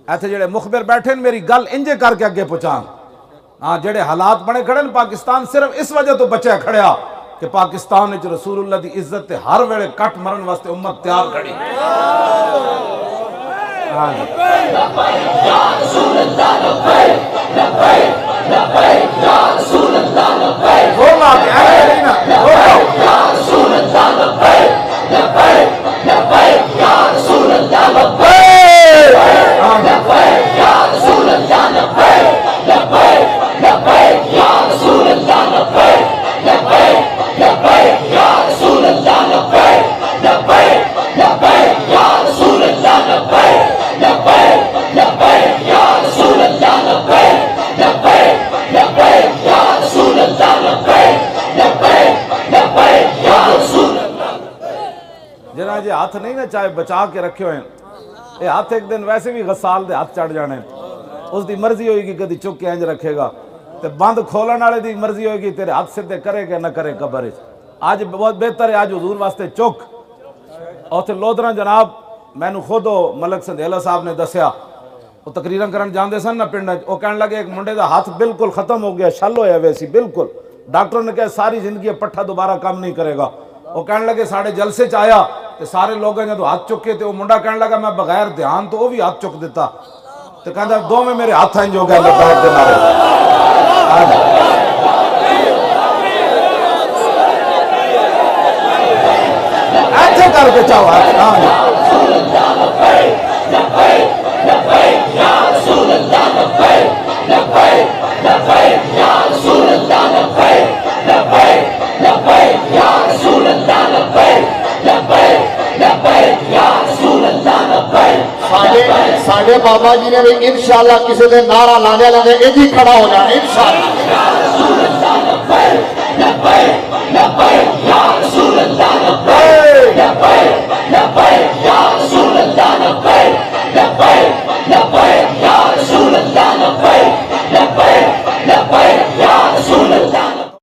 ایتھے جڑے مخبر بیٹھے میری گل انجے کر کے اگے پہنچان. ہاں جڑے حالات بنے کھڑے پاکستان صرف اس وجہ تو بچے کھڑیا کہ پاکستان وچ رسول اللہ دی عزت تے ہر ویلے کٹ مرن واسطے امت تیار کھڑی. یا رسول اللہ لبیک لبیک لبیک یا رسول اللہ لبیک. بولنا کہ اے نا یا رسول اللہ لبیک لبیک لبیک یا رسول اللہ لبیک لبیک یا رسول اللہ لبیک لبیک لبیک یا رسول اللہ لبیک لبیک لبیک یا رسول اللہ لبیک لبیک لبیک یا رسول اللہ لبیک لبیک لبیک یا رسول اللہ لبیک لبیک لبیک یا رسول اللہ لبیک لبیک لبیک یا رسول اللہ. جناب جی ہاتھ نہیں نا چاہے بچا کے رکھے ہوئے ہیں، یہ ہاتھ ایک دن ویسے بھی غسال دے ہاتھ چڑھ جانے، اس دی مرضی ہوئے گی کدی چک کے انج رکھے گا، تے بند کھولن والے دی مرضی ہوئے گی تیرے ہاتھ سدھے کرے کہ نہ کرے قبر وچ. آج بہت بہتر ہے آج حضور واسطے چک. اور تے لودرا جناب میں نے خود ملک سندھیلا صاحب نے دسیا، وہ تقریراں کرن جاندے سن نا پنڈ، وہ کہنے لگے ایک منڈے دا ہاتھ بالکل ختم ہو گیا، شل ہویا ویسی بالکل، ڈاکٹر نے کہا ساری زندگی پٹھا دوبارہ کام نہیں کرے گا. وہ کہنے لگے ساڑھے جلسے چایا تے سارے لوگ جدو ہاتھ چکے تے وہ منڈا کہنے لگا میں بغیر دھیان تو وہ بھی ہاتھ چک دیتا، تو کہتا دو میں میرے ہاتھ ہیں جو گئے لبیک دے نعرے. ایسے کر کے چاہو ہاتھ ساڑھے بابا جی نے بھی انشاءاللہ کسی دن نعرہ لانے لگے یہ جی کھڑا ہو جائے انشاءاللہ.